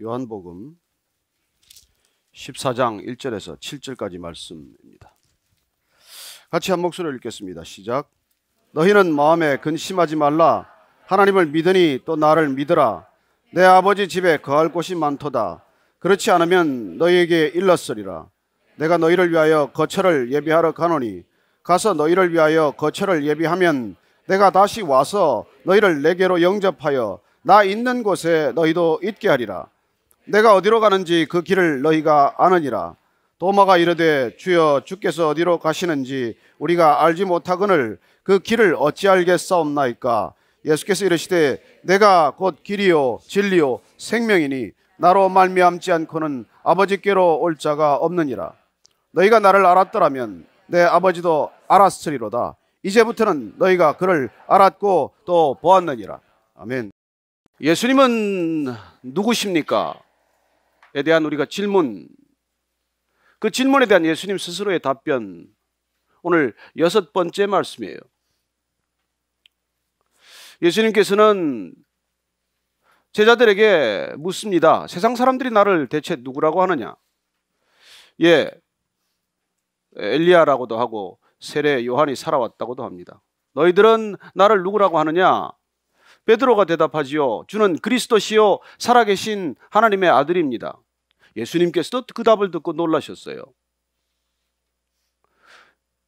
요한복음 14장 1절에서 7절까지 말씀입니다. 같이 한 목소리로 읽겠습니다. 시작. 너희는 마음에 근심하지 말라. 하나님을 믿으니 또 나를 믿으라. 내 아버지 집에 거할 곳이 많도다. 그렇지 않으면 너희에게 일렀으리라. 내가 너희를 위하여 거처를 예비하러 가노니 가서 너희를 위하여 거처를 예비하면 내가 다시 와서 너희를 내게로 영접하여 나 있는 곳에 너희도 있게 하리라. 내가 어디로 가는지 그 길을 너희가 아느니라. 도마가 이르되 주여 주께서 어디로 가시는지 우리가 알지 못하거늘 그 길을 어찌 알겠사옵나이까. 예수께서 이르시되 내가 곧 길이요 진리요 생명이니 나로 말미암지 않고는 아버지께로 올 자가 없느니라. 너희가 나를 알았더라면 내 아버지도 알았으리로다. 이제부터는 너희가 그를 알았고 또 보았느니라. 아멘. 예수님은 누구십니까? 에 대한 우리가 질문, 그 질문에 대한 예수님 스스로의 답변, 오늘 6번째 말씀이에요. 예수님께서는 제자들에게 묻습니다. 세상 사람들이 나를 대체 누구라고 하느냐? 엘리야라고도 하고 세례 요한이 살아왔다고도 합니다. 너희들은 나를 누구라고 하느냐? 베드로가 대답하지요. 주는 그리스도시요 살아계신 하나님의 아들입니다. 예수님께서도 그 답을 듣고 놀라셨어요.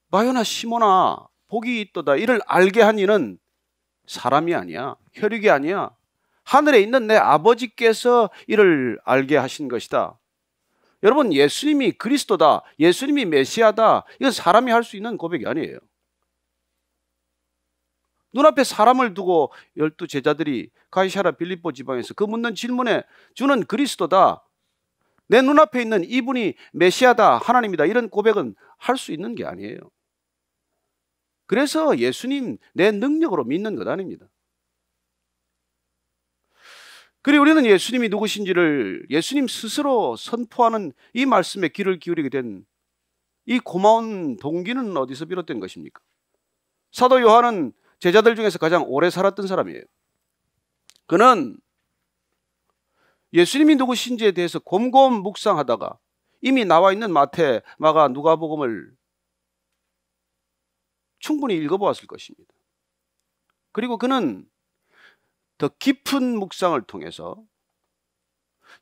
마요나 시모나 복이 있도다. 이를 알게 한 이는 사람이 아니야. 혈육이 아니야. 하늘에 있는 내 아버지께서 이를 알게 하신 것이다. 여러분, 예수님이 그리스도다, 예수님이 메시아다, 이건 사람이 할 수 있는 고백이 아니에요. 눈앞에 사람을 두고 12 제자들이 가이사랴 빌립보 지방에서 그 묻는 질문에 주는 그리스도다, 내 눈앞에 있는 이분이 메시아다, 하나님이다, 이런 고백은 할 수 있는 게 아니에요. 그래서 예수님 내 능력으로 믿는 것 아닙니다. 그리고 우리는 예수님이 누구신지를 예수님 스스로 선포하는 이 말씀에 귀를 기울이게 된 이 고마운 동기는 어디서 비롯된 것입니까? 사도 요한은 제자들 중에서 가장 오래 살았던 사람이에요. 그는 예수님이 누구신지에 대해서 곰곰 묵상하다가 이미 나와 있는 마태, 마가, 누가복음을 충분히 읽어보았을 것입니다. 그리고 그는 더 깊은 묵상을 통해서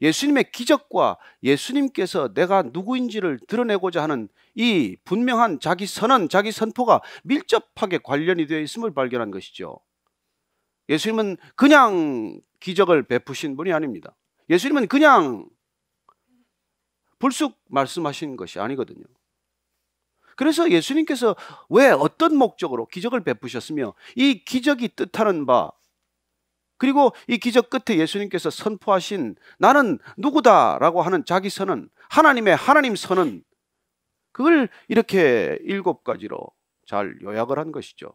예수님의 기적과 예수님께서 내가 누구인지를 드러내고자 하는 이 분명한 자기 선언, 자기 선포가 밀접하게 관련이 되어 있음을 발견한 것이죠. 예수님은 그냥 기적을 베푸신 분이 아닙니다. 예수님은 그냥 불쑥 말씀하신 것이 아니거든요. 그래서 예수님께서 왜 어떤 목적으로 기적을 베푸셨으며 이 기적이 뜻하는 바, 그리고 이 기적 끝에 예수님께서 선포하신 나는 누구다라고 하는 자기 선언, 하나님의 하나님 선언, 그걸 이렇게 7가지로 잘 요약을 한 것이죠.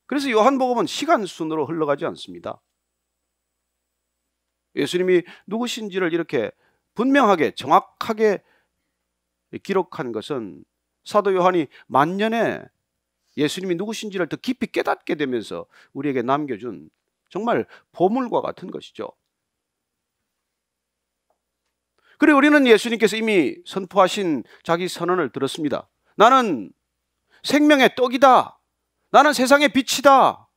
그래서 요한복음은 시간 순으로 흘러가지 않습니다. 예수님이 누구신지를 이렇게 분명하게 정확하게 기록한 것은 사도 요한이 만년에 예수님이 누구신지를 더 깊이 깨닫게 되면서 우리에게 남겨준 정말 보물과 같은 것이죠. 그리고 우리는 예수님께서 이미 선포하신 자기 선언을 들었습니다. 나는 생명의 떡이다. 나는 세상의 빛이다.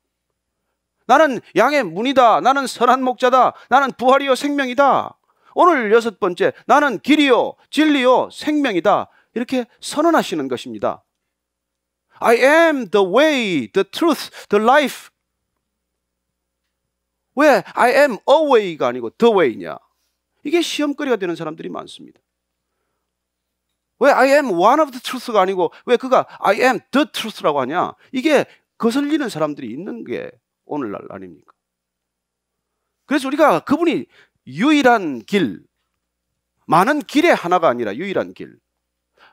나는 양의 문이다. 나는 선한 목자다. 나는 부활이요 생명이다. 오늘 6번째, 나는 길이요 진리요 생명이다. 이렇게 선언하시는 것입니다. I am the way, the truth, the life. 왜 I am a way가 아니고 the way냐? 이게 시험거리가 되는 사람들이 많습니다. 왜 I am one of the truth가 아니고 왜 그가 I am the truth라고 하냐? 이게 거슬리는 사람들이 있는 게 오늘날 아닙니까? 그래서 우리가 그분이 유일한 길, 많은 길의 하나가 아니라 유일한 길,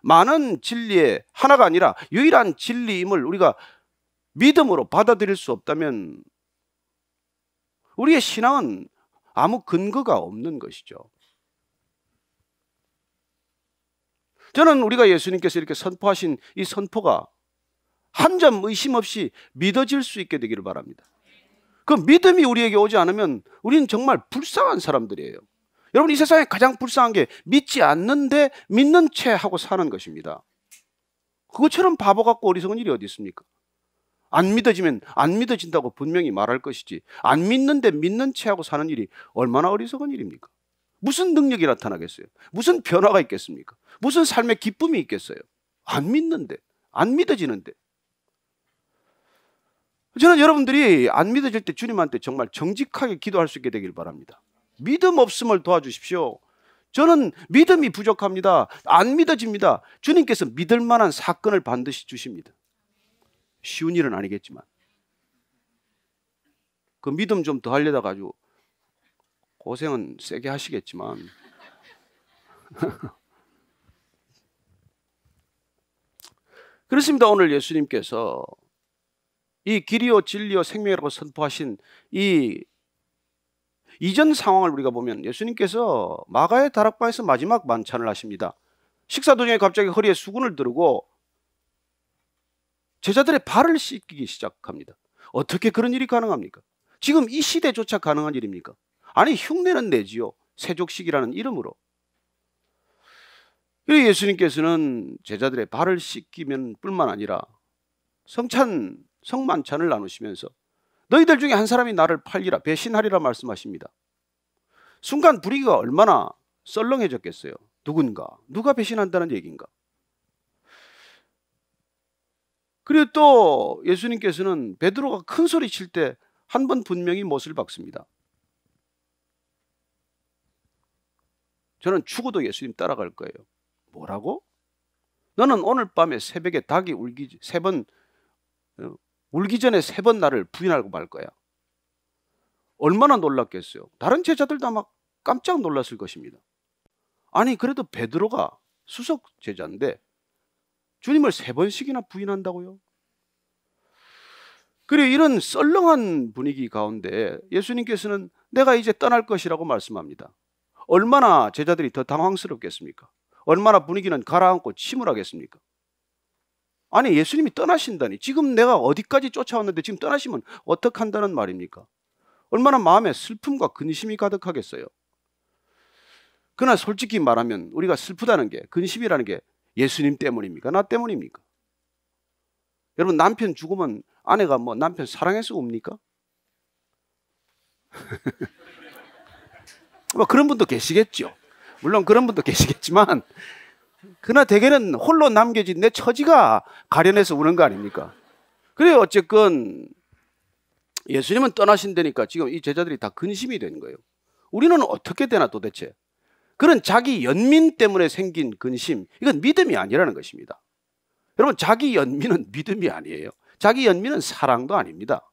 많은 진리의 하나가 아니라 유일한 진리임을 우리가 믿음으로 받아들일 수 없다면 우리의 신앙은 아무 근거가 없는 것이죠. 저는 우리가 예수님께서 이렇게 선포하신 이 선포가 한 점 의심 없이 믿어질 수 있게 되기를 바랍니다. 그 믿음이 우리에게 오지 않으면 우리는 정말 불쌍한 사람들이에요. 여러분, 이 세상에 가장 불쌍한 게 믿지 않는데 믿는 채 하고 사는 것입니다. 그것처럼 바보 같고 어리석은 일이 어디 있습니까? 안 믿어지면 안 믿어진다고 분명히 말할 것이지, 안 믿는데 믿는 채 하고 사는 일이 얼마나 어리석은 일입니까? 무슨 능력이 나타나겠어요? 무슨 변화가 있겠습니까? 무슨 삶의 기쁨이 있겠어요? 안 믿는데, 안 믿어지는데. 저는 여러분들이 안 믿어질 때 주님한테 정말 정직하게 기도할 수 있게 되길 바랍니다. 믿음 없음을 도와주십시오. 저는 믿음이 부족합니다. 안 믿어집니다. 주님께서 믿을 만한 사건을 반드시 주십니다. 쉬운 일은 아니겠지만 그 믿음 좀 더 하려다가 아주 고생은 세게 하시겠지만 그렇습니다. 오늘 예수님께서 이 길이요 진리요 생명이라고 선포하신 이 이전 상황을 우리가 보면 예수님께서 마가의 다락방에서 마지막 만찬을 하십니다. 식사 도중에 갑자기 허리에 수건을 두르고 제자들의 발을 씻기기 시작합니다. 어떻게 그런 일이 가능합니까? 지금 이 시대조차 가능한 일입니까? 아니, 흉내는 내지요. 세족식이라는 이름으로. 그리고 예수님께서는 제자들의 발을 씻기면 뿐만 아니라 성만찬을 나누시면서 너희들 중에 한 사람이 나를 팔리라, 배신하리라 말씀하십니다. 순간 분위기가 얼마나 썰렁해졌겠어요. 누가 배신한다는 얘기인가? 그리고 또 예수님께서는 베드로가 큰 소리 칠 때 한 번 분명히 못을 박습니다. 저는 죽어도 예수님 따라갈 거예요. 뭐라고? 너는 오늘 밤에 새벽에 닭이 울기 전에 3번 나를 부인하고 말 거야. 얼마나 놀랐겠어요. 다른 제자들도 아마 깜짝 놀랐을 것입니다. 아니, 그래도 베드로가 수석 제자인데 주님을 3번씩이나 부인한다고요? 그리고 이런 썰렁한 분위기 가운데 예수님께서는 내가 이제 떠날 것이라고 말씀합니다. 얼마나 제자들이 더 당황스럽겠습니까? 얼마나 분위기는 가라앉고 침울하겠습니까? 아니, 예수님이 떠나신다니, 지금 내가 어디까지 쫓아왔는데 지금 떠나시면 어떡한다는 말입니까? 얼마나 마음에 슬픔과 근심이 가득하겠어요. 그러나 솔직히 말하면 우리가 슬프다는 게, 근심이라는 게 예수님 때문입니까? 나 때문입니까? 여러분, 남편 죽으면 아내가 뭐 남편 사랑해서 웁니까? 뭐 그런 분도 계시겠죠. 물론 그런 분도 계시겠지만, 그러나 대개는 홀로 남겨진 내 처지가 가련해서 우는 거 아닙니까? 그래요. 어쨌건 예수님은 떠나신다니까 지금 이 제자들이 다 근심이 된 거예요. 우리는 어떻게 되나 도대체? 그런 자기 연민 때문에 생긴 근심, 이건 믿음이 아니라는 것입니다. 여러분, 자기 연민은 믿음이 아니에요. 자기 연민은 사랑도 아닙니다.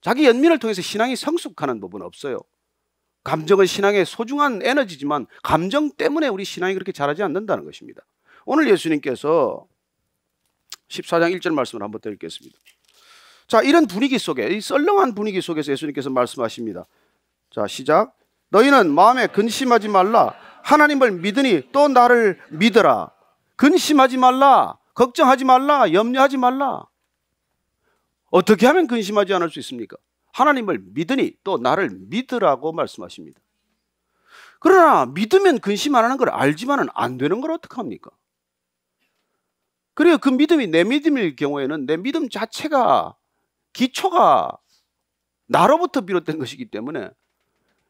자기 연민을 통해서 신앙이 성숙하는 부분은 없어요. 감정은 신앙의 소중한 에너지지만 감정 때문에 우리 신앙이 그렇게 자라지 않는다는 것입니다. 오늘 예수님께서 14장 1절 말씀을 한번 더 읽겠습니다. 자, 이런 분위기 속에, 이 썰렁한 분위기 속에서 예수님께서 말씀하십니다. 자, 시작. 너희는 마음에 근심하지 말라. 하나님을 믿으니 또 나를 믿어라. 근심하지 말라. 걱정하지 말라. 염려하지 말라. 어떻게 하면 근심하지 않을 수 있습니까? 하나님을 믿으니 또 나를 믿으라고 말씀하십니다. 그러나 믿으면 근심 안 하는 걸 알지만은 안 되는 걸 어떡합니까? 그래요. 그 믿음이 내 믿음일 경우에는 내 믿음 자체가, 기초가 나로부터 비롯된 것이기 때문에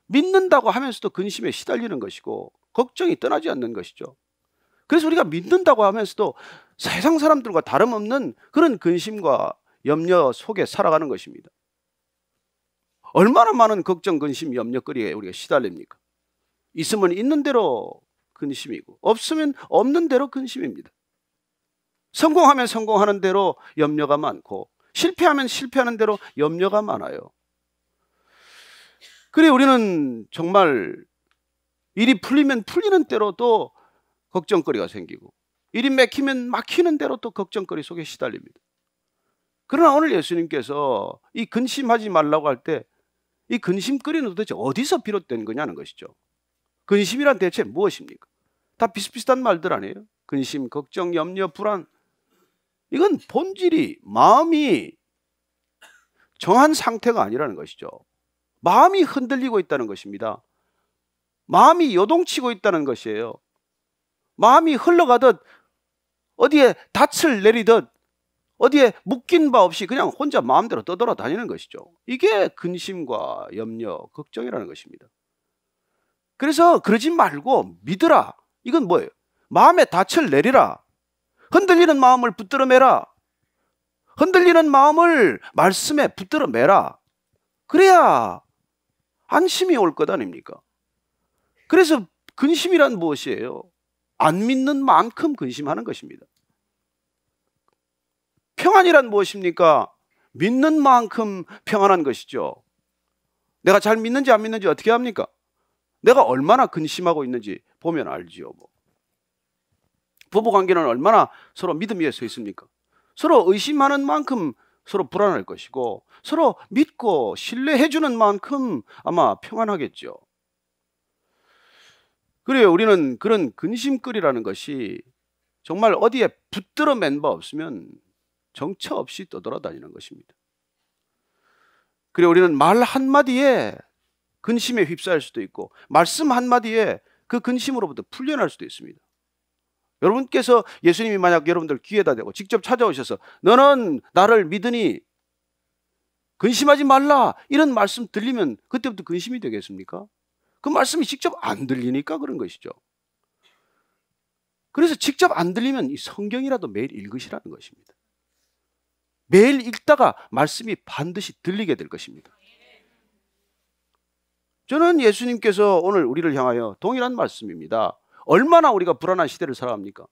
믿는다고 하면서도 근심에 시달리는 것이고 걱정이 떠나지 않는 것이죠. 그래서 우리가 믿는다고 하면서도 세상 사람들과 다름없는 그런 근심과 염려 속에 살아가는 것입니다. 얼마나 많은 걱정, 근심, 염려거리에 우리가 시달립니까? 있으면 있는 대로 근심이고 없으면 없는 대로 근심입니다. 성공하면 성공하는 대로 염려가 많고 실패하면 실패하는 대로 염려가 많아요. 그래, 우리는 정말 일이 풀리면 풀리는 대로 또 걱정거리가 생기고 일이 막히면 막히는 대로 또 걱정거리 속에 시달립니다. 그러나 오늘 예수님께서 이 근심하지 말라고 할 때 이 근심거리는 도대체 어디서 비롯된 거냐는 것이죠. 근심이란 대체 무엇입니까? 다 비슷비슷한 말들 아니에요? 근심, 걱정, 염려, 불안. 이건 본질이, 마음이 정한 상태가 아니라는 것이죠. 마음이 흔들리고 있다는 것입니다. 마음이 요동치고 있다는 것이에요. 마음이 흘러가듯 어디에 닻을 내리듯 어디에 묶인 바 없이 그냥 혼자 마음대로 떠돌아다니는 것이죠. 이게 근심과 염려, 걱정이라는 것입니다. 그래서 그러지 말고 믿으라. 이건 뭐예요? 마음에 닻을 내리라. 흔들리는 마음을 붙들어 매라. 흔들리는 마음을 말씀에 붙들어 매라. 그래야 안심이 올 것 아닙니까? 그래서 근심이란 무엇이에요? 안 믿는 만큼 근심하는 것입니다. 평안이란 무엇입니까? 믿는 만큼 평안한 것이죠. 내가 잘 믿는지 안 믿는지 어떻게 합니까? 내가 얼마나 근심하고 있는지 보면 알지요. 부부관계는 얼마나 서로 믿음 위에 서 있습니까? 서로 의심하는 만큼 서로 불안할 것이고 서로 믿고 신뢰해 주는 만큼 아마 평안하겠죠. 그래요. 우리는 그런 근심거리라는 것이 정말 어디에 붙들어 맨 바 없으면 정처 없이 떠돌아다니는 것입니다. 그래요. 우리는 말 한마디에 근심에 휩싸일 수도 있고 말씀 한마디에 그 근심으로부터 풀려날 수도 있습니다. 여러분께서 예수님이 만약 여러분들 귀에다 대고 직접 찾아오셔서 너는 나를 믿으니 근심하지 말라 이런 말씀 들리면 그때부터 근심이 되겠습니까? 그 말씀이 직접 안 들리니까 그런 것이죠. 그래서 직접 안 들리면 이 성경이라도 매일 읽으시라는 것입니다. 매일 읽다가 말씀이 반드시 들리게 될 것입니다. 저는 예수님께서 오늘 우리를 향하여 동일한 말씀입니다. 얼마나 우리가 불안한 시대를 살아갑니까?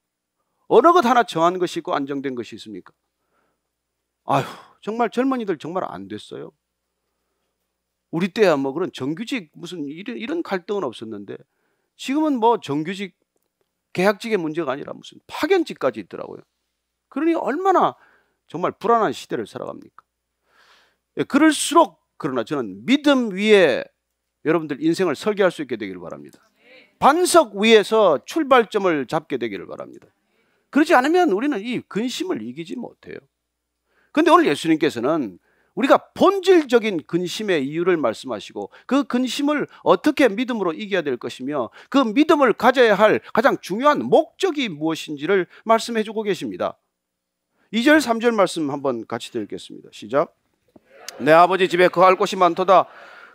어느 것 하나 정한 것이 있고 안정된 것이 있습니까? 아휴, 정말 젊은이들 정말 안 됐어요. 우리 때야 뭐 그런 정규직 무슨 이런 갈등은 없었는데 지금은 뭐 정규직 계약직의 문제가 아니라 무슨 파견직까지 있더라고요. 그러니 얼마나 정말 불안한 시대를 살아갑니까? 그럴수록 그러나 저는 믿음 위에 여러분들 인생을 설계할 수 있게 되기를 바랍니다. 반석 위에서 출발점을 잡게 되기를 바랍니다. 그렇지 않으면 우리는 이 근심을 이기지 못해요. 그런데 오늘 예수님께서는 우리가 본질적인 근심의 이유를 말씀하시고 그 근심을 어떻게 믿음으로 이겨야 될 것이며 그 믿음을 가져야 할 가장 중요한 목적이 무엇인지를 말씀해 주고 계십니다. 2절 3절 말씀 한번 같이 읽겠습니다. 시작. 내 아버지 집에 거할 곳이 많도다.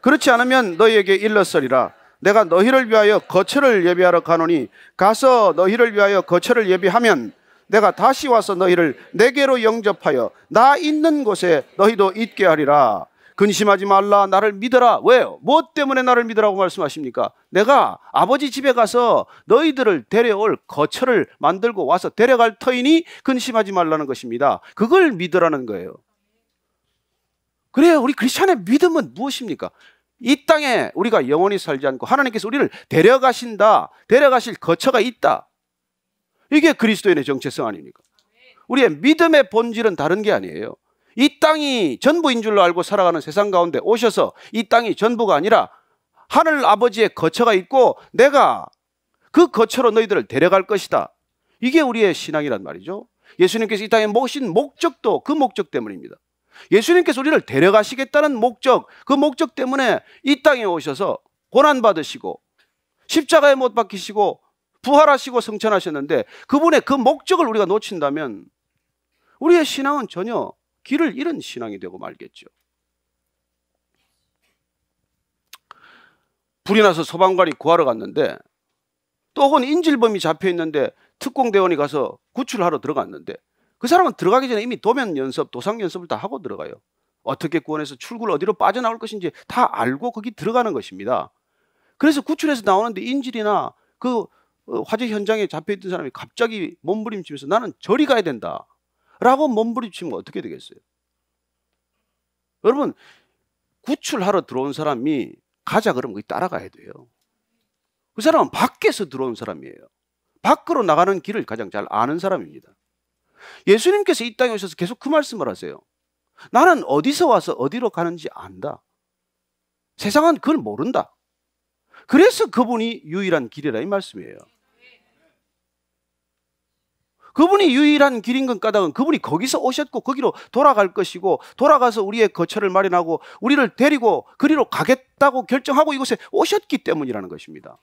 그렇지 않으면 너희에게 일렀으리라. 내가 너희를 위하여 거처를 예비하러 가노니 가서 너희를 위하여 거처를 예비하면 내가 다시 와서 너희를 내게로 영접하여 나 있는 곳에 너희도 있게 하리라. 근심하지 말라. 나를 믿어라. 왜요? 무엇 때문에 나를 믿으라고 말씀하십니까? 내가 아버지 집에 가서 너희들을 데려올 거처를 만들고 와서 데려갈 터이니 근심하지 말라는 것입니다. 그걸 믿으라는 거예요. 그래요. 우리 크리스찬의 믿음은 무엇입니까? 이 땅에 우리가 영원히 살지 않고 하나님께서 우리를 데려가신다. 데려가실 거처가 있다. 이게 그리스도인의 정체성 아닙니까? 우리의 믿음의 본질은 다른 게 아니에요. 이 땅이 전부인 줄로 알고 살아가는 세상 가운데 오셔서 이 땅이 전부가 아니라 하늘 아버지의 거처가 있고 내가 그 거처로 너희들을 데려갈 것이다. 이게 우리의 신앙이란 말이죠. 예수님께서 이 땅에 모신 목적도 그 목적 때문입니다. 예수님께서 우리를 데려가시겠다는 목적, 그 목적 때문에 이 땅에 오셔서 고난받으시고 십자가에 못 박히시고 부활하시고 승천하셨는데 그분의 그 목적을 우리가 놓친다면 우리의 신앙은 전혀 길을 잃은 신앙이 되고 말겠죠. 불이 나서 소방관이 구하러 갔는데 또 혹은 인질범이 잡혀 있는데 특공대원이 가서 구출하러 들어갔는데 그 사람은 들어가기 전에 이미 도면 연습, 도상 연습을 다 하고 들어가요. 어떻게 구원해서 출구를 어디로 빠져나올 것인지 다 알고 거기 들어가는 것입니다. 그래서 구출해서 나오는데 인질이나 그 화재 현장에 잡혀있던 사람이 갑자기 몸부림치면서 나는 저리 가야 된다 라고 몸부림치면 어떻게 되겠어요? 여러분, 구출하러 들어온 사람이 가자 그러면 거기 따라가야 돼요. 그 사람은 밖에서 들어온 사람이에요. 밖으로 나가는 길을 가장 잘 아는 사람입니다. 예수님께서 이 땅에 오셔서 계속 그 말씀을 하세요. 나는 어디서 와서 어디로 가는지 안다. 세상은 그걸 모른다. 그래서 그분이 유일한 길이라 이 말씀이에요. 그분이 유일한 길인 건 까닭은 그분이 거기서 오셨고 거기로 돌아갈 것이고 돌아가서 우리의 거처를 마련하고 우리를 데리고 그리로 가겠다고 결정하고 이곳에 오셨기 때문이라는 것입니다.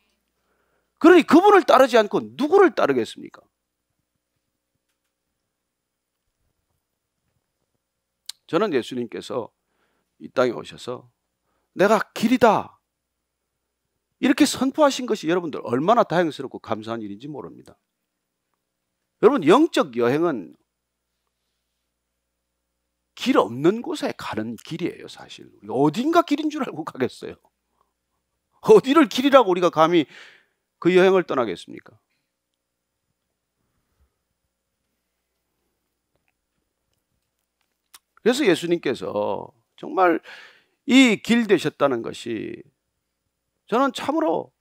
그러니 그분을 따르지 않고 누구를 따르겠습니까? 저는 예수님께서 이 땅에 오셔서 내가 길이다 이렇게 선포하신 것이 여러분들 얼마나 다행스럽고 감사한 일인지 모릅니다. 여러분, 영적 여행은 길 없는 곳에 가는 길이에요. 사실 어딘가 길인 줄 알고 가겠어요? 어디를 길이라고 우리가 감히 그 여행을 떠나겠습니까? 그래서 예수님께서 정말 이 길 되셨다는 것이 저는 참으로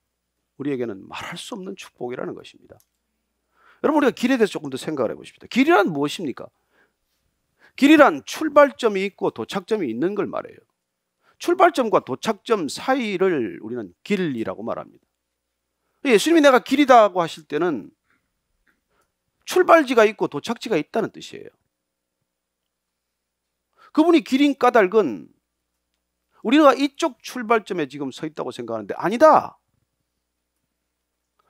우리에게는 말할 수 없는 축복이라는 것입니다. 여러분, 우리가 길에 대해서 조금 더 생각을 해보십시다. 길이란 무엇입니까? 길이란 출발점이 있고 도착점이 있는 걸 말해요. 출발점과 도착점 사이를 우리는 길이라고 말합니다. 예수님이 내가 길이다고 하실 때는 출발지가 있고 도착지가 있다는 뜻이에요. 그분이 길인 까닭은 우리가 이쪽 출발점에 지금 서 있다고 생각하는데 아니다.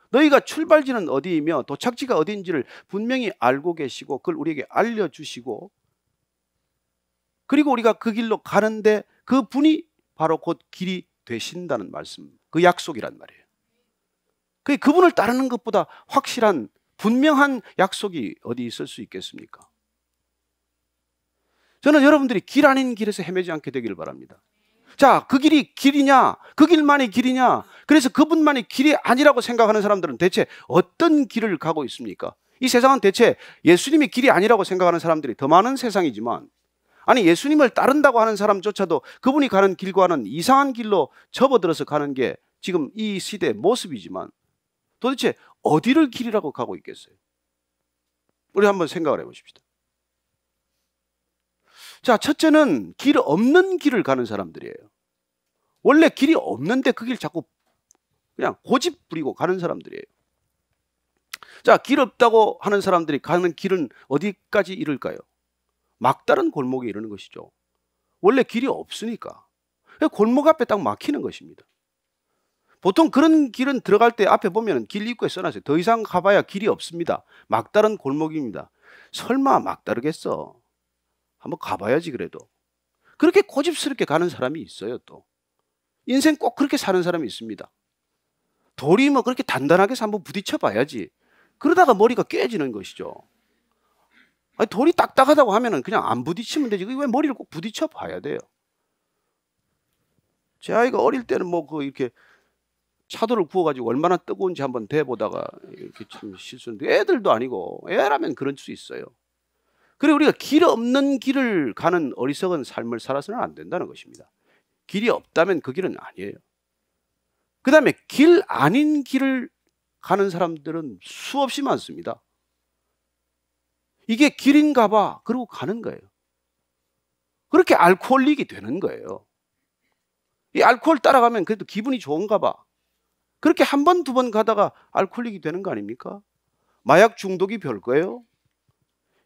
너희가 출발지는 어디이며 도착지가 어디인지를 분명히 알고 계시고 그걸 우리에게 알려주시고 그리고 우리가 그 길로 가는데 그 분이 바로 곧 길이 되신다는 말씀, 그 약속이란 말이에요. 그분을 따르는 것보다 확실한 분명한 약속이 어디 있을 수 있겠습니까? 저는 여러분들이 길 아닌 길에서 헤매지 않게 되기를 바랍니다. 자, 그 길이 길이냐? 그 길만이 길이냐? 그래서 그분만이 길이 아니라고 생각하는 사람들은 대체 어떤 길을 가고 있습니까? 이 세상은 대체 예수님이 길이 아니라고 생각하는 사람들이 더 많은 세상이지만 아니 예수님을 따른다고 하는 사람조차도 그분이 가는 길과는 이상한 길로 접어들어서 가는 게 지금 이 시대의 모습이지만 도대체 어디를 길이라고 가고 있겠어요? 우리 한번 생각을 해보십시다. 자, 첫째는 길 없는 길을 가는 사람들이에요. 원래 길이 없는데 그 길 자꾸 그냥 고집 부리고 가는 사람들이에요. 자, 길 없다고 하는 사람들이 가는 길은 어디까지 이를까요? 막다른 골목에 이르는 것이죠. 원래 길이 없으니까 골목 앞에 딱 막히는 것입니다. 보통 그런 길은 들어갈 때 앞에 보면 길 입구에 써놨어요. 더 이상 가봐야 길이 없습니다. 막다른 골목입니다. 설마 막다르겠어? 한번 가봐야지. 그래도 그렇게 고집스럽게 가는 사람이 있어요. 또 인생 꼭 그렇게 사는 사람이 있습니다. 돌이 뭐 그렇게 단단하게 해서 한번 부딪혀 봐야지. 그러다가 머리가 깨지는 것이죠. 아니, 돌이 딱딱하다고 하면은 그냥 안 부딪히면 되지. 왜 머리를 꼭 부딪혀 봐야 돼요? 제 아이가 어릴 때는 뭐 그 이렇게 차돌을 구워가지고 얼마나 뜨거운지 한번 대보다가 이렇게 좀 실수했는데 애들도 아니고 애라면 그럴 수 있어요. 그리고 우리가 길 없는 길을 가는 어리석은 삶을 살아서는 안 된다는 것입니다. 길이 없다면 그 길은 아니에요. 그 다음에 길 아닌 길을 가는 사람들은 수없이 많습니다. 이게 길인가 봐 그러고 가는 거예요. 그렇게 알코올릭이 되는 거예요. 이 알코올 따라가면 그래도 기분이 좋은가 봐. 그렇게 한 번, 두 번 가다가 알코올릭이 되는 거 아닙니까? 마약 중독이 별거예요.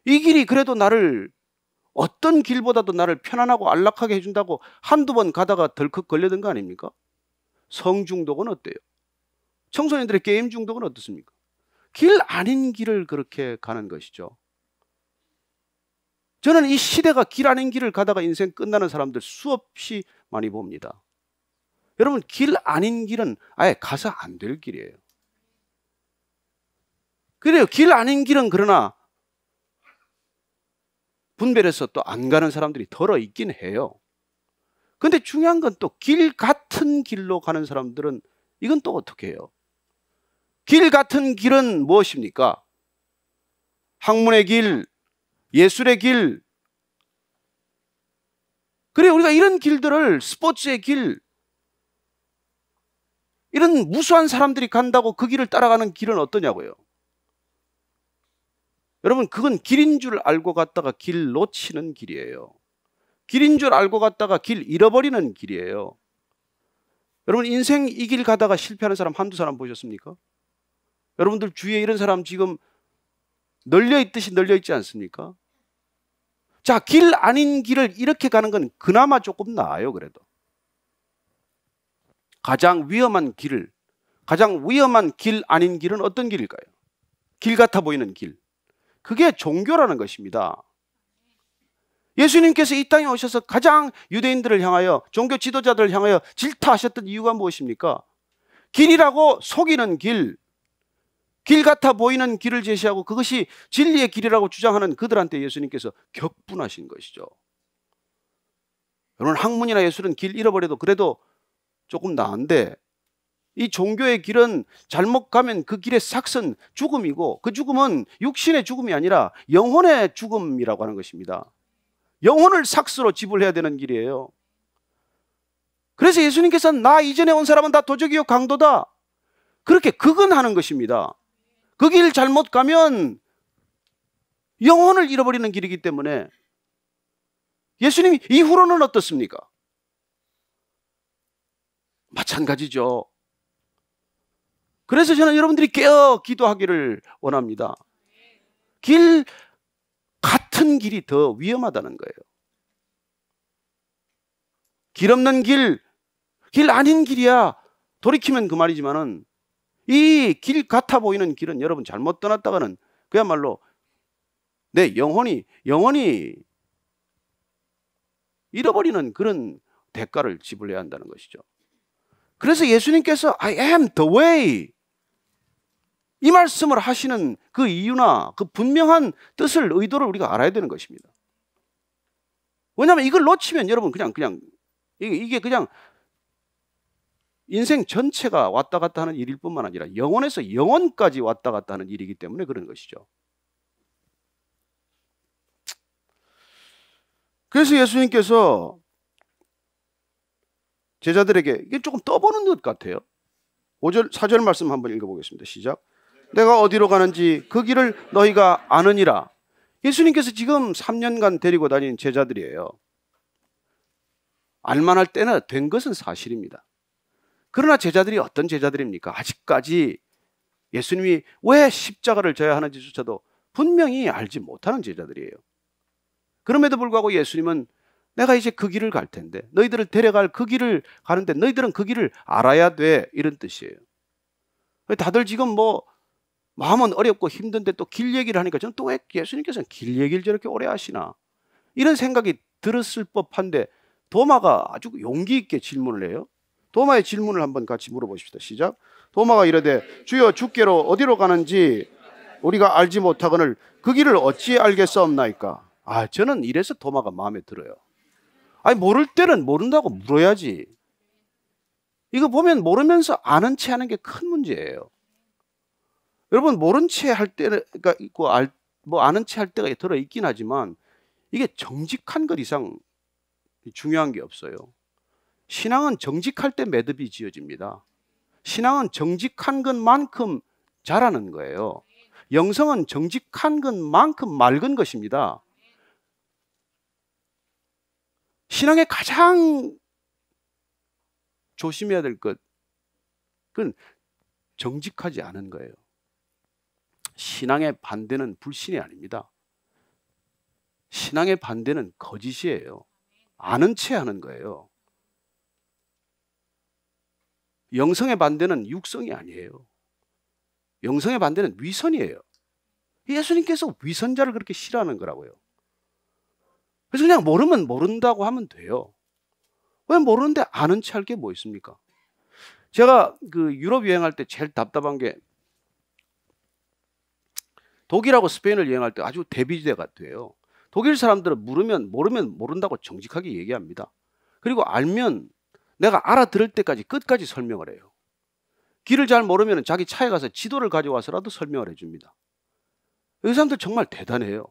이 길이 그래도 나를 어떤 길보다도 나를 편안하고 안락하게 해준다고 한두 번 가다가 덜컥 걸려든 거 아닙니까? 성중독은 어때요? 청소년들의 게임 중독은 어떻습니까? 길 아닌 길을 그렇게 가는 것이죠. 저는 이 시대가 길 아닌 길을 가다가 인생 끝나는 사람들 수없이 많이 봅니다. 여러분, 길 아닌 길은 아예 가서 안 될 길이에요. 그래요. 길 아닌 길은 그러나 분별해서 또 안 가는 사람들이 덜어 있긴 해요. 근데 중요한 건 또 길 같은 길로 가는 사람들은 이건 또 어떻게 해요? 길 같은 길은 무엇입니까? 학문의 길, 예술의 길. 그래, 우리가 이런 길들을 스포츠의 길, 이런 무수한 사람들이 간다고 그 길을 따라가는 길은 어떠냐고요? 여러분, 그건 길인 줄 알고 갔다가 길 놓치는 길이에요. 길인 줄 알고 갔다가 길 잃어버리는 길이에요. 여러분, 인생 이 길 가다가 실패하는 사람 한두 사람 보셨습니까? 여러분들 주위에 이런 사람 지금 널려 있듯이 널려 있지 않습니까? 자, 길 아닌 길을 이렇게 가는 건 그나마 조금 나아요. 그래도 가장 위험한 길 아닌 길은 어떤 길일까요? 길 같아 보이는 길. 그게 종교라는 것입니다. 예수님께서 이 땅에 오셔서 가장 유대인들을 향하여, 종교 지도자들을 향하여 질타하셨던 이유가 무엇입니까? 길이라고 속이는 길 같아 보이는 길을 제시하고 그것이 진리의 길이라고 주장하는 그들한테 예수님께서 격분하신 것이죠. 여러분, 학문이나 예술은 길 잃어버려도 그래도 조금 나은데, 이 종교의 길은 잘못 가면 그 길의 삭은 죽음이고, 그 죽음은 육신의 죽음이 아니라 영혼의 죽음이라고 하는 것입니다. 영혼을 삭스로 지불해야 되는 길이에요. 그래서 예수님께서는 나 이전에 온 사람은 다 도적이요 강도다, 그렇게 극언하는 것입니다. 그 길 잘못 가면 영혼을 잃어버리는 길이기 때문에. 예수님이 이후로는 어떻습니까? 마찬가지죠. 그래서 저는 여러분들이 깨어 기도하기를 원합니다. 길 같은 길이 더 위험하다는 거예요. 길 없는 길 아닌 길이야 돌이키면 그 말이지만은, 이 길 같아 보이는 길은 여러분 잘못 떠났다가는 그야말로 내 영혼이 잃어버리는 그런 대가를 지불해야 한다는 것이죠. 그래서 예수님께서 I am the way, 이 말씀을 하시는 그 이유나 그 분명한 뜻을, 의도를 우리가 알아야 되는 것입니다. 왜냐하면 이걸 놓치면 여러분 그냥 이게 그냥 인생 전체가 왔다 갔다 하는 일일 뿐만 아니라 영혼에서 영혼까지 왔다 갔다 하는 일이기 때문에 그런 것이죠. 그래서 예수님께서 제자들에게, 이게 조금 떠보는 것 같아요. 4절 말씀 한번 읽어보겠습니다. 시작. 내가 어디로 가는지 그 길을 너희가 아느니라. 예수님께서 지금 3년간 데리고 다닌 제자들이에요. 알만할 때는 된 것은 사실입니다. 그러나 제자들이 어떤 제자들입니까? 아직까지 예수님이 왜 십자가를 져야 하는지조차도 분명히 알지 못하는 제자들이에요. 그럼에도 불구하고 예수님은 내가 이제 그 길을 갈 텐데, 너희들을 데려갈 그 길을 가는데 너희들은 그 길을 알아야 돼, 이런 뜻이에요. 다들 지금 뭐 마음은 어렵고 힘든데 또 길 얘기를 하니까 저는 또 왜 예수님께서는 길 얘기를 저렇게 오래 하시나, 이런 생각이 들었을 법한데, 도마가 아주 용기 있게 질문을 해요. 도마의 질문을 한번 같이 물어보십시다. 시작. 도마가 이르되 주여, 주께로 어디로 가는지 우리가 알지 못하거늘 그 길을 어찌 알겠사옵나이까. 저는 이래서 도마가 마음에 들어요. 모를 때는 모른다고 물어야지. 이거 보면 모르면서 아는 체 하는 게 큰 문제예요. 여러분, 모른 체 할 때가 있고 아는 체 할 때가 들어 있긴 하지만, 이게 정직한 것 이상 중요한 게 없어요. 신앙은 정직할 때 매듭이 지어집니다. 신앙은 정직한 것만큼 자라는 거예요. 영성은 정직한 것만큼 맑은 것입니다. 신앙의 가장 조심해야 될 것, 그건 정직하지 않은 거예요. 신앙의 반대는 불신이 아닙니다. 신앙의 반대는 거짓이에요. 아는 체 하는 거예요. 영성의 반대는 육성이 아니에요. 영성의 반대는 위선이에요. 예수님께서 위선자를 그렇게 싫어하는 거라고요. 그래서 그냥 모르면 모른다고 하면 돼요. 왜 모르는데 아는 체 할 게 뭐 있습니까? 제가 그 유럽 여행할 때 제일 답답한 게, 독일하고 스페인을 여행할 때 아주 대비대가 돼요. 독일 사람들은 모르면 모른다고 정직하게 얘기합니다. 그리고 알면 내가 알아들을 때까지 끝까지 설명을 해요. 길을 잘 모르면 자기 차에 가서 지도를 가져와서라도 설명을 해줍니다. 이 사람들 정말 대단해요.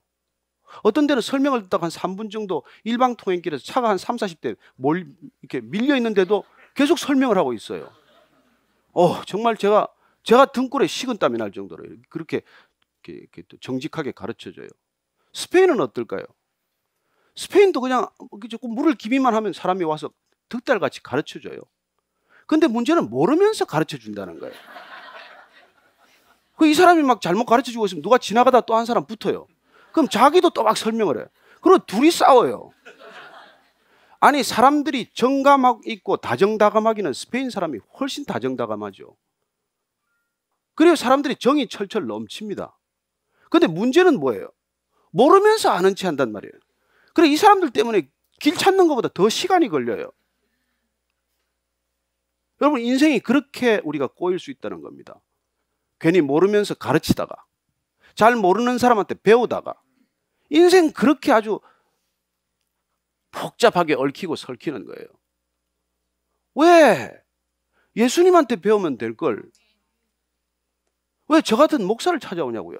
어떤 데는 설명을 듣다가 한 3분 정도 일방통행길에서 차가 한 3, 40대 이렇게 밀려 있는데도 계속 설명을 하고 있어요. 정말 제가 등골에 식은땀이 날 정도로 그렇게 또 정직하게 가르쳐줘요. 스페인은 어떨까요? 스페인도 그냥 조금 물을 기비만 하면 사람이 와서 득달같이 가르쳐줘요. 근데 문제는 모르면서 가르쳐준다는 거예요. 이 사람이 막 잘못 가르쳐 주고 있으면 누가 지나가다 또 한 사람 붙어요. 그럼 자기도 또 막 설명을 해. 그리고 둘이 싸워요. 아니, 사람들이 정감하고 있고 다정다감하기는 스페인 사람이 훨씬 다정다감하죠. 그리고 사람들이 정이 철철 넘칩니다. 근데 문제는 뭐예요? 모르면서 아는 체 한단 말이에요. 그래, 이 사람들 때문에 길 찾는 것보다 더 시간이 걸려요. 여러분, 인생이 그렇게 우리가 꼬일 수 있다는 겁니다. 괜히 모르면서 가르치다가, 잘 모르는 사람한테 배우다가, 인생 그렇게 아주 복잡하게 얽히고 설키는 거예요. 왜? 예수님한테 배우면 될 걸 왜 저 같은 목사를 찾아오냐고요.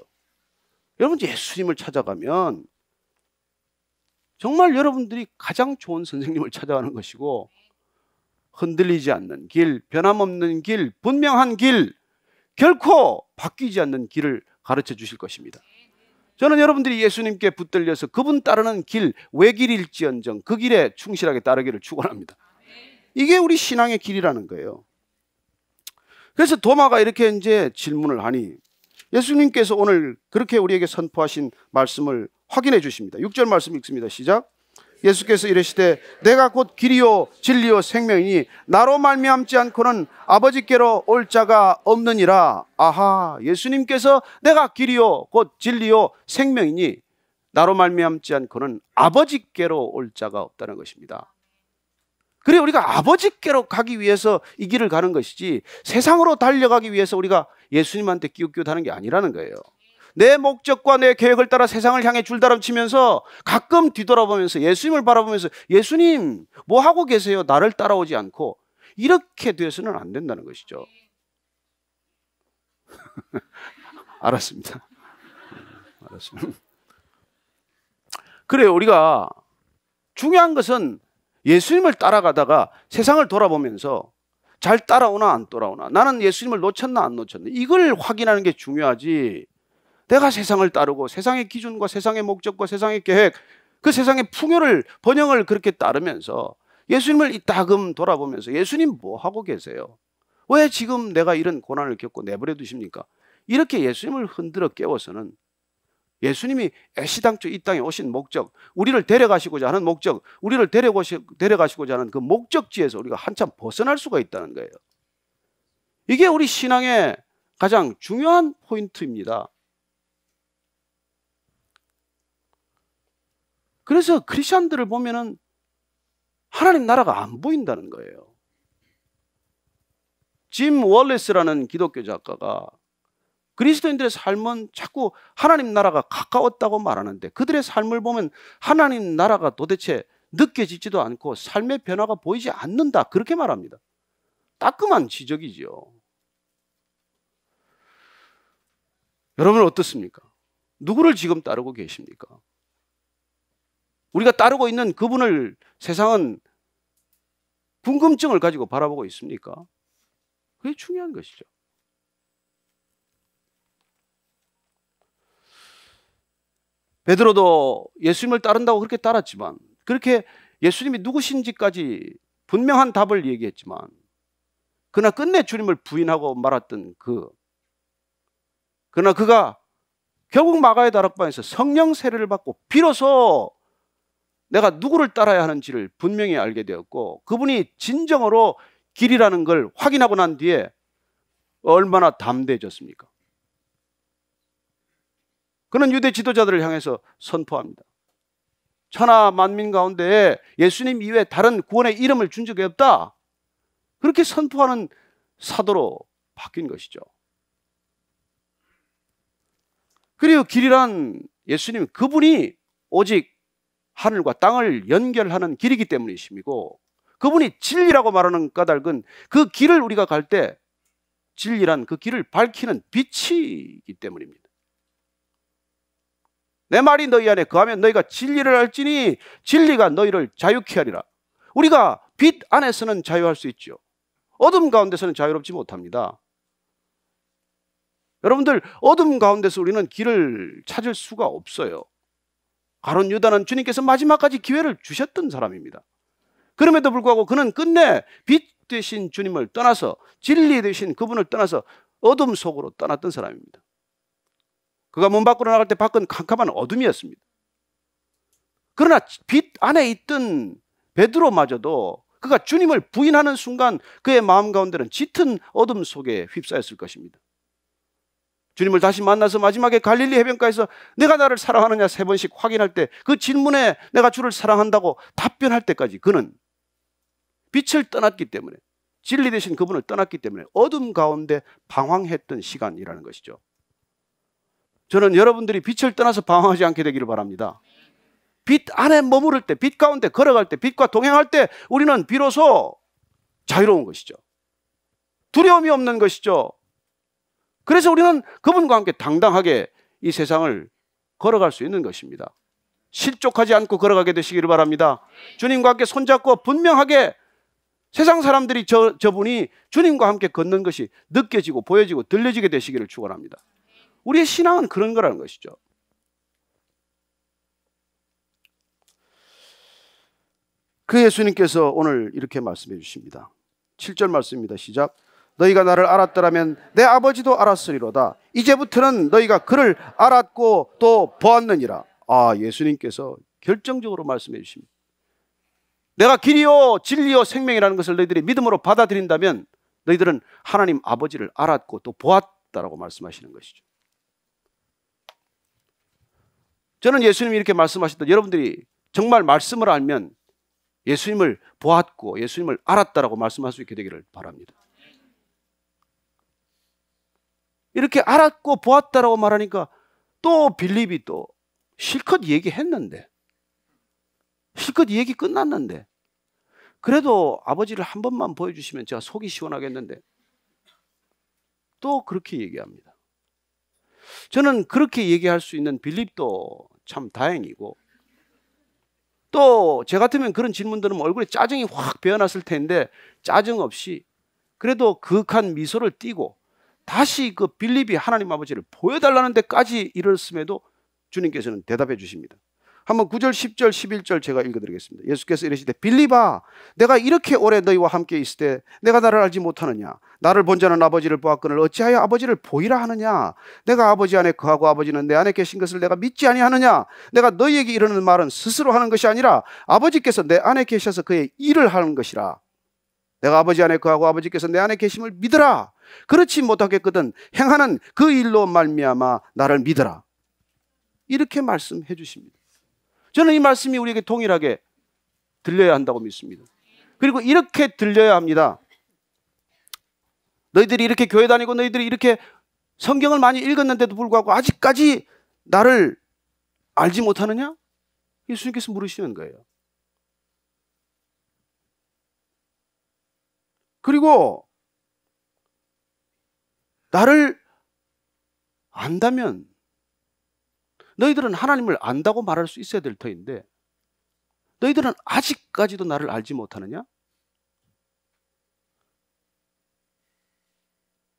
여러분, 예수님을 찾아가면 정말 여러분들이 가장 좋은 선생님을 찾아가는 것이고, 흔들리지 않는 길, 변함없는 길, 분명한 길, 결코 바뀌지 않는 길을 가르쳐 주실 것입니다. 저는 여러분들이 예수님께 붙들려서 그분 따르는 길, 외길일지언정 그 길에 충실하게 따르기를 축원합니다. 이게 우리 신앙의 길이라는 거예요. 그래서 도마가 이렇게 이제 질문을 하니 예수님께서 오늘 그렇게 우리에게 선포하신 말씀을 확인해 주십니다. 6절 말씀 읽습니다. 시작. 예수께서 이르시되 내가 곧 길이요 진리요 생명이니 나로 말미암지 않고는 아버지께로 올 자가 없느니라. 아하, 예수님께서 내가 길이요 곧 진리요 생명이니 나로 말미암지 않고는 아버지께로 올 자가 없다는 것입니다. 그래, 우리가 아버지께로 가기 위해서 이 길을 가는 것이지 세상으로 달려가기 위해서 우리가 예수님한테 끼웃끼웃하는 게 아니라는 거예요. 내 목적과 내 계획을 따라 세상을 향해 줄다름치면서 가끔 뒤돌아보면서 예수님을 바라보면서 예수님 뭐 하고 계세요? 나를 따라오지 않고 이렇게 돼서는 안 된다는 것이죠. 알았습니다. 알았습니다. 그래요, 우리가 중요한 것은 예수님을 따라가다가 세상을 돌아보면서 잘 따라오나 안 따라오나, 나는 예수님을 놓쳤나 안 놓쳤나, 이걸 확인하는 게 중요하지, 내가 세상을 따르고 세상의 기준과 세상의 목적과 세상의 계획, 그 세상의 풍요를 번영을 그렇게 따르면서 예수님을 이따금 돌아보면서 예수님 뭐 하고 계세요? 왜 지금 내가 이런 고난을 겪고 내버려 두십니까? 이렇게 예수님을 흔들어 깨워서는 예수님이 애시당초 이 땅에 오신 목적, 우리를 데려가시고자 하는 목적, 우리를 데려가시고자 하는 그 목적지에서 우리가 한참 벗어날 수가 있다는 거예요. 이게 우리 신앙의 가장 중요한 포인트입니다. 그래서 크리스천들을 보면은 하나님 나라가 안 보인다는 거예요. 짐 월레스라는 기독교 작가가 그리스도인들의 삶은 자꾸 하나님 나라가 가까웠다고 말하는데 그들의 삶을 보면 하나님 나라가 도대체 느껴지지도 않고 삶의 변화가 보이지 않는다, 그렇게 말합니다. 따끔한 지적이지요. 여러분은 어떻습니까? 누구를 지금 따르고 계십니까? 우리가 따르고 있는 그분을 세상은 궁금증을 가지고 바라보고 있습니까? 그게 중요한 것이죠. 베드로도 예수님을 따른다고 그렇게 따랐지만, 그렇게 예수님이 누구신지까지 분명한 답을 얘기했지만, 그러나 끝내 주님을 부인하고 말았던 그러나 그가 결국 마가의 다락방에서 성령 세례를 받고 비로소 내가 누구를 따라야 하는지를 분명히 알게 되었고, 그분이 진정으로 길이라는 걸 확인하고 난 뒤에 얼마나 담대해졌습니까? 그는 유대 지도자들을 향해서 선포합니다. 천하 만민 가운데 예수님 이외에 다른 구원의 이름을 준 적이 없다, 그렇게 선포하는 사도로 바뀐 것이죠. 그리고 길이란 예수님, 그분이 오직 하늘과 땅을 연결하는 길이기 때문이십니고, 그분이 진리라고 말하는 까닭은 그 길을 우리가 갈 때 진리란 그 길을 밝히는 빛이기 때문입니다. 내 말이 너희 안에 거하면 너희가 진리를 알지니 진리가 너희를 자유케 하리라. 우리가 빛 안에서는 자유할 수 있죠. 어둠 가운데서는 자유롭지 못합니다. 여러분들, 어둠 가운데서 우리는 길을 찾을 수가 없어요. 가룟 유다는 주님께서 마지막까지 기회를 주셨던 사람입니다. 그럼에도 불구하고 그는 끝내 빛 되신 주님을 떠나서, 진리 되신 그분을 떠나서 어둠 속으로 떠났던 사람입니다. 그가 문 밖으로 나갈 때 밖은 캄캄한 어둠이었습니다. 그러나 빛 안에 있던 베드로마저도 그가 주님을 부인하는 순간 그의 마음 가운데는 짙은 어둠 속에 휩싸였을 것입니다. 주님을 다시 만나서 마지막에 갈릴리 해변가에서 내가 나를 사랑하느냐 3번씩 확인할 때 그 질문에 내가 주를 사랑한다고 답변할 때까지 그는 빛을 떠났기 때문에, 진리 되신 그분을 떠났기 때문에 어둠 가운데 방황했던 시간이라는 것이죠. 저는 여러분들이 빛을 떠나서 방황하지 않게 되기를 바랍니다. 빛 안에 머무를 때, 빛 가운데 걸어갈 때, 빛과 동행할 때 우리는 비로소 자유로운 것이죠. 두려움이 없는 것이죠. 그래서 우리는 그분과 함께 당당하게 이 세상을 걸어갈 수 있는 것입니다. 실족하지 않고 걸어가게 되시기를 바랍니다. 주님과 함께 손잡고 분명하게 세상 사람들이 저분이 주님과 함께 걷는 것이 느껴지고 보여지고 들려지게 되시기를 축원합니다. 우리의 신앙은 그런 거라는 것이죠. 그 예수님께서 오늘 이렇게 말씀해 주십니다. 7절 말씀입니다. 시작. 너희가 나를 알았더라면 내 아버지도 알았으리로다. 이제부터는 너희가 그를 알았고 또 보았느니라. 예수님께서 결정적으로 말씀해 주십니다. 내가 길이요 진리요 생명이라는 것을 너희들이 믿음으로 받아들인다면 너희들은 하나님 아버지를 알았고 또 보았다라고 말씀하시는 것이죠. 저는 예수님이 이렇게 말씀하셨던 여러분들이 정말 말씀을 알면 예수님을 보았고 예수님을 알았다라고 말씀할 수 있게 되기를 바랍니다. 이렇게 알았고 보았다라고 말하니까 또 빌립이 또 실컷 얘기했는데, 실컷 얘기 끝났는데 그래도 아버지를 한 번만 보여주시면 제가 속이 시원하겠는데 또 그렇게 얘기합니다. 저는 그렇게 얘기할 수 있는 빌립도 참 다행이고, 또 제 같으면 그런 질문 들으면 얼굴에 짜증이 확 배어났을 텐데 짜증 없이 그래도 그윽한 미소를 띠고 다시 그 빌립이 하나님 아버지를 보여달라는 데까지 이르렀음에도 주님께서는 대답해 주십니다. 한번 9절, 10절, 11절 제가 읽어드리겠습니다. 예수께서 이르시되 빌립아, 내가 이렇게 오래 너희와 함께 있을 때 내가 나를 알지 못하느냐? 나를 본 자는 아버지를 보았거늘 어찌하여 아버지를 보이라 하느냐? 내가 아버지 안에 거하고 아버지는 내 안에 계신 것을 내가 믿지 아니하느냐? 내가 너희에게 이르는 말은 스스로 하는 것이 아니라 아버지께서 내 안에 계셔서 그의 일을 하는 것이라. 내가 아버지 안에 거하고 아버지께서 내 안에 계심을 믿으라. 그렇지 못하겠거든 행하는 그 일로 말미암아 나를 믿으라. 이렇게 말씀해 주십니다. 저는 이 말씀이 우리에게 동일하게 들려야 한다고 믿습니다. 그리고 이렇게 들려야 합니다. 너희들이 이렇게 교회 다니고 너희들이 이렇게 성경을 많이 읽었는데도 불구하고 아직까지 나를 알지 못하느냐? 예수님께서 물으시는 거예요. 그리고 나를 안다면 너희들은 하나님을 안다고 말할 수 있어야 될 터인데 너희들은 아직까지도 나를 알지 못하느냐?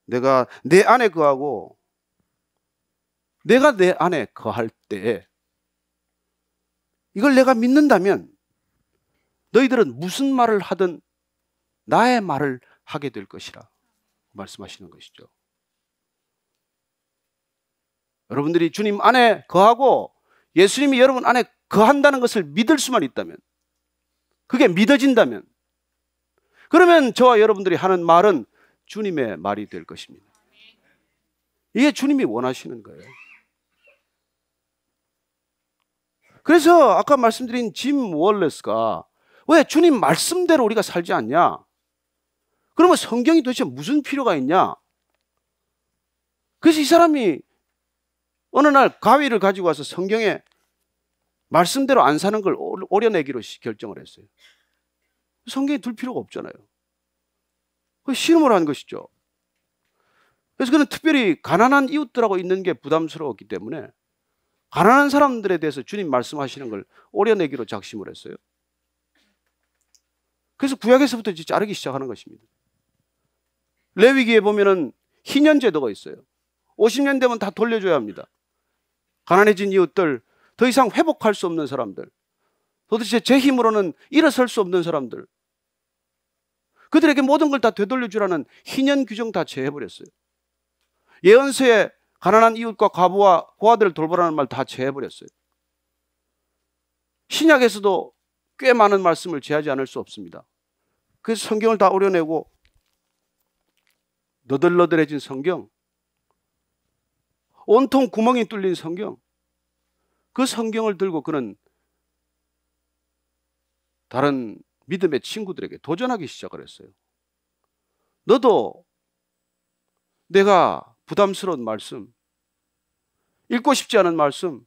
내가 내 안에 거하고 내가 내 안에 거할 때 이걸 내가 믿는다면 너희들은 무슨 말을 하든 나의 말을 하게 될 것이라 말씀하시는 것이죠. 여러분들이 주님 안에 거하고 예수님이 여러분 안에 거한다는 것을 믿을 수만 있다면, 그게 믿어진다면, 그러면 저와 여러분들이 하는 말은 주님의 말이 될 것입니다. 이게 주님이 원하시는 거예요. 그래서 아까 말씀드린 짐 월레스가 왜 주님 말씀대로 우리가 살지 않냐? 그러면 성경이 도대체 무슨 필요가 있냐? 그래서 이 사람이 어느 날 가위를 가지고 와서 성경에 말씀대로 안 사는 걸 오려내기로 결정을 했어요. 성경에 둘 필요가 없잖아요. 그 실험을 한 것이죠. 그래서 그는 특별히 가난한 이웃들하고 있는 게 부담스러웠기 때문에 가난한 사람들에 대해서 주님 말씀하시는 걸 오려내기로 작심을 했어요. 그래서 구약에서부터 이제 자르기 시작하는 것입니다. 레위기에 보면은 희년 제도가 있어요. 50년 되면 다 돌려줘야 합니다. 가난해진 이웃들, 더 이상 회복할 수 없는 사람들, 도대체 제 힘으로는 일어설 수 없는 사람들, 그들에게 모든 걸 다 되돌려주라는 희년 규정 다 제해버렸어요. 예언서에 가난한 이웃과 과부와 고아들을 돌보라는 말 다 제해버렸어요. 신약에서도 꽤 많은 말씀을 제하지 않을 수 없습니다. 그래서 성경을 다 오려내고 너덜너덜해진 성경, 온통 구멍이 뚫린 성경, 그 성경을 들고 그는 다른 믿음의 친구들에게 도전하기 시작을 했어요. 너도 내가 부담스러운 말씀, 읽고 싶지 않은 말씀,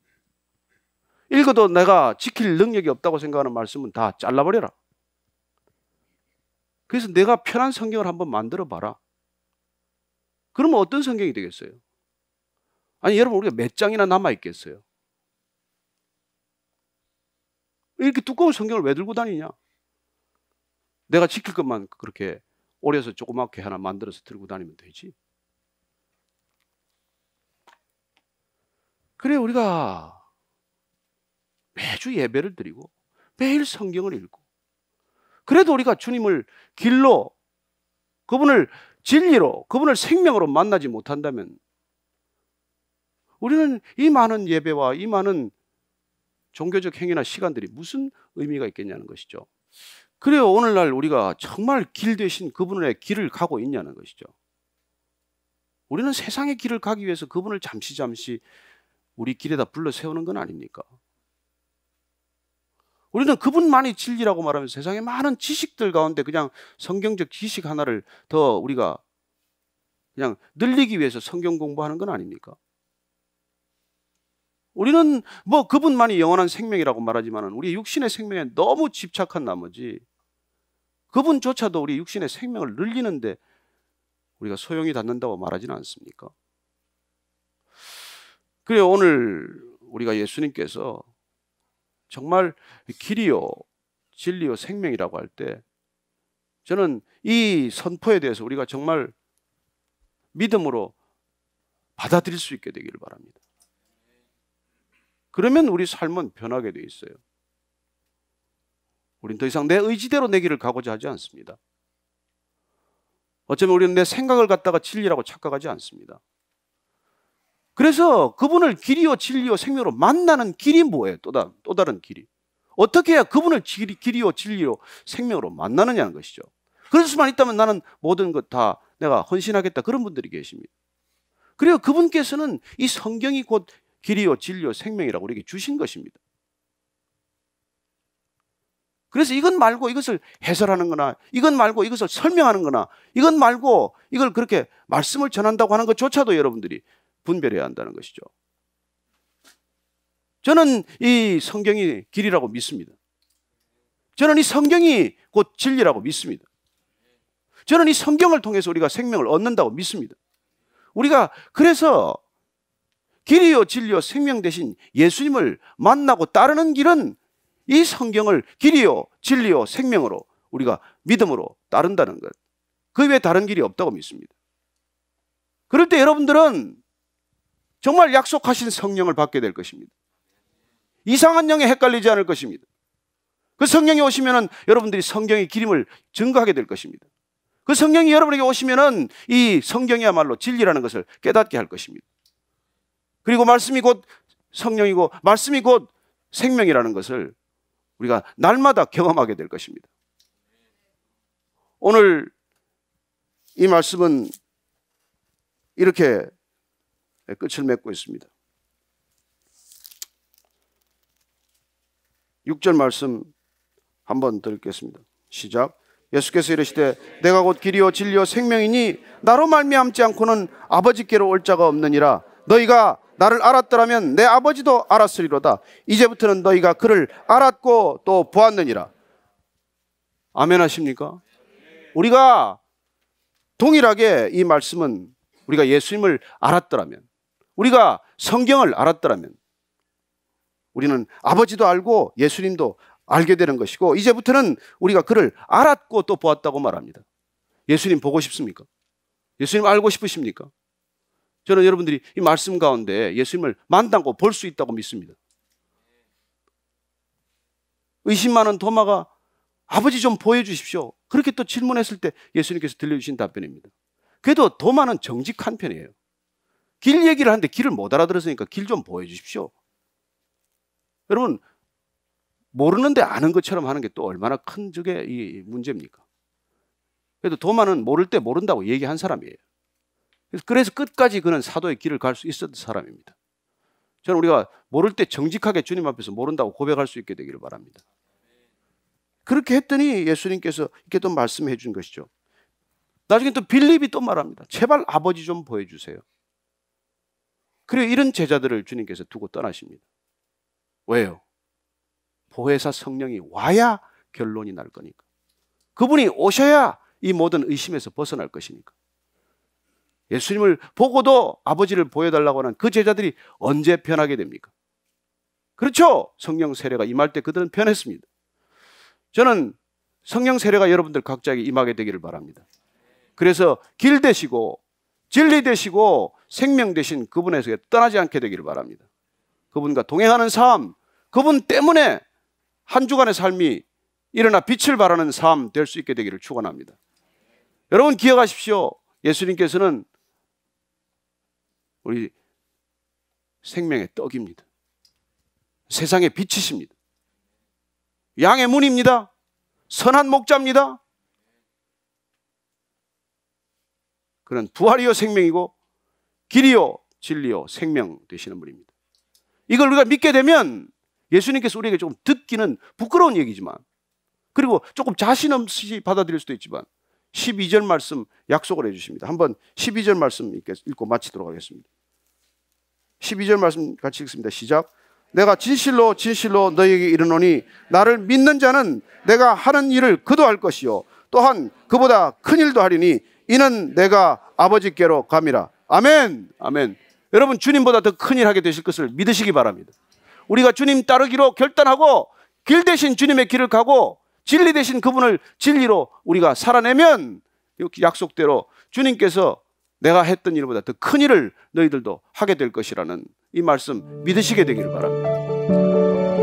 읽어도 내가 지킬 능력이 없다고 생각하는 말씀은 다 잘라버려라. 그래서 내가 편한 성경을 한번 만들어 봐라. 그러면 어떤 성경이 되겠어요? 아니 여러분, 우리가 몇 장이나 남아있겠어요? 이렇게 두꺼운 성경을 왜 들고 다니냐? 내가 지킬 것만 그렇게 오려서 조그맣게 하나 만들어서 들고 다니면 되지. 그래, 우리가 매주 예배를 드리고 매일 성경을 읽고, 그래도 우리가 주님을 길로, 그분을 진리로, 그분을 생명으로 만나지 못한다면 우리는 이 많은 예배와 이 많은 종교적 행위나 시간들이 무슨 의미가 있겠냐는 것이죠. 그래요, 오늘날 우리가 정말 길 대신 그분의 길을 가고 있냐는 것이죠. 우리는 세상의 길을 가기 위해서 그분을 잠시 우리 길에다 불러 세우는 건 아닙니까? 우리는 그분만이 진리라고 말하면서 세상의 많은 지식들 가운데 그냥 성경적 지식 하나를 더 우리가 그냥 늘리기 위해서 성경 공부하는 건 아닙니까? 우리는 뭐 그분만이 영원한 생명이라고 말하지만 우리 육신의 생명에 너무 집착한 나머지 그분조차도 우리 육신의 생명을 늘리는데 우리가 소용이 닿는다고 말하지는 않습니까? 그래요, 오늘 우리가 예수님께서 정말 길이요 진리요 생명이라고 할 때 저는 이 선포에 대해서 우리가 정말 믿음으로 받아들일 수 있게 되기를 바랍니다. 그러면 우리 삶은 변하게 돼 있어요. 우리는 더 이상 내 의지대로 내 길을 가고자 하지 않습니다. 어쩌면 우리는 내 생각을 갖다가 진리라고 착각하지 않습니다. 그래서 그분을 길이요 진리요 생명으로 만나는 길이 뭐예요? 또 다른 길이. 어떻게 해야 그분을 길이요 진리요 생명으로 만나느냐는 것이죠. 그럴 수만 있다면 나는 모든 것 다 내가 헌신하겠다, 그런 분들이 계십니다. 그리고 그분께서는 이 성경이 곧 길이요 진리요 생명이라고 우리에게 주신 것입니다. 그래서 이것 말고 이것을 해설하는 거나 이것 말고 이것을 설명하는 거나 이것 말고 이걸 그렇게 말씀을 전한다고 하는 것조차도 여러분들이 분별해야 한다는 것이죠. 저는 이 성경이 길이라고 믿습니다. 저는 이 성경이 곧 진리라고 믿습니다. 저는 이 성경을 통해서 우리가 생명을 얻는다고 믿습니다. 우리가 그래서 길이요 진리요 생명 대신 예수님을 만나고 따르는 길은 이 성경을 길이요 진리요 생명으로 우리가 믿음으로 따른다는 것, 그 외에 다른 길이 없다고 믿습니다. 그럴 때 여러분들은 정말 약속하신 성령을 받게 될 것입니다. 이상한 영에 헷갈리지 않을 것입니다. 그 성령이 오시면은 여러분들이 성경의 길임을 증거하게 될 것입니다. 그 성령이 여러분에게 오시면은 이 성경이야말로 진리라는 것을 깨닫게 할 것입니다. 그리고 말씀이 곧 성령이고 말씀이 곧 생명이라는 것을 우리가 날마다 경험하게 될 것입니다. 오늘 이 말씀은 이렇게 끝을 맺고 있습니다. 6절 말씀 한번 더 읽겠습니다. 시작. 예수께서 이르시되 내가 곧 길이요 진리요 생명이니 나로 말미암지 않고는 아버지께로 올 자가 없느니라. 너희가 나를 알았더라면 내 아버지도 알았으리로다. 이제부터는 너희가 그를 알았고 또 보았느니라. 아멘 하십니까? 우리가 동일하게 이 말씀은 우리가 예수님을 알았더라면, 우리가 성경을 알았더라면 우리는 아버지도 알고 예수님도 알게 되는 것이고, 이제부터는 우리가 그를 알았고 또 보았다고 말합니다. 예수님 보고 싶습니까? 예수님 알고 싶으십니까? 저는 여러분들이 이 말씀 가운데 예수님을 만나고 볼 수 있다고 믿습니다. 의심 많은 도마가 아버지 좀 보여주십시오, 그렇게 또 질문했을 때 예수님께서 들려주신 답변입니다. 그래도 도마는 정직한 편이에요. 길 얘기를 하는데 길을 못 알아들었으니까 길 좀 보여주십시오. 여러분, 모르는데 아는 것처럼 하는 게 또 얼마나 큰 저게 이 문제입니까? 그래도 도마는 모를 때 모른다고 얘기한 사람이에요. 그래서 끝까지 그는 사도의 길을 갈 수 있었던 사람입니다. 저는 우리가 모를 때 정직하게 주님 앞에서 모른다고 고백할 수 있게 되기를 바랍니다. 그렇게 했더니 예수님께서 이렇게 또 말씀해 준 것이죠. 나중에 또 빌립이 또 말합니다. 제발 아버지 좀 보여주세요. 그리고 이런 제자들을 주님께서 두고 떠나십니다. 왜요? 보혜사 성령이 와야 결론이 날 거니까. 그분이 오셔야 이 모든 의심에서 벗어날 것이니까. 예수님을 보고도 아버지를 보여달라고 하는 그 제자들이 언제 변하게 됩니까? 그렇죠? 성령 세례가 임할 때 그들은 변했습니다. 저는 성령 세례가 여러분들 각자에게 임하게 되기를 바랍니다. 그래서 길 되시고 진리 되시고 생명 되신 그분에서 떠나지 않게 되기를 바랍니다. 그분과 동행하는 삶, 그분 때문에 한 주간의 삶이 일어나 빛을 발하는 삶 될 수 있게 되기를 축원합니다. 여러분 기억하십시오. 예수님께서는 우리 생명의 떡입니다. 세상의 빛이십니다. 양의 문입니다. 선한 목자입니다. 그는 부활이요 생명이고 길이요 진리요 생명 되시는 분입니다. 이걸 우리가 믿게 되면 예수님께서 우리에게 조금 듣기는 부끄러운 얘기지만, 그리고 조금 자신 없이 받아들일 수도 있지만 12절 말씀 약속을 해주십니다. 한번 12절 말씀 읽고 마치도록 하겠습니다. 12절 말씀 같이 읽습니다. 시작. 내가 진실로 진실로 너희에게 이르노니 나를 믿는 자는 내가 하는 일을 그도 할 것이요 또한 그보다 큰 일도 하리니 이는 내가 아버지께로 감이라. 아멘. 아멘. 여러분 주님보다 더 큰 일 하게 되실 것을 믿으시기 바랍니다. 우리가 주님 따르기로 결단하고 길 대신 주님의 길을 가고 진리 대신 그분을 진리로 우리가 살아내면 약속대로 주님께서 내가 했던 일보다 더 큰 일을 너희들도 하게 될 것이라는 이 말씀 믿으시게 되기를 바랍니다.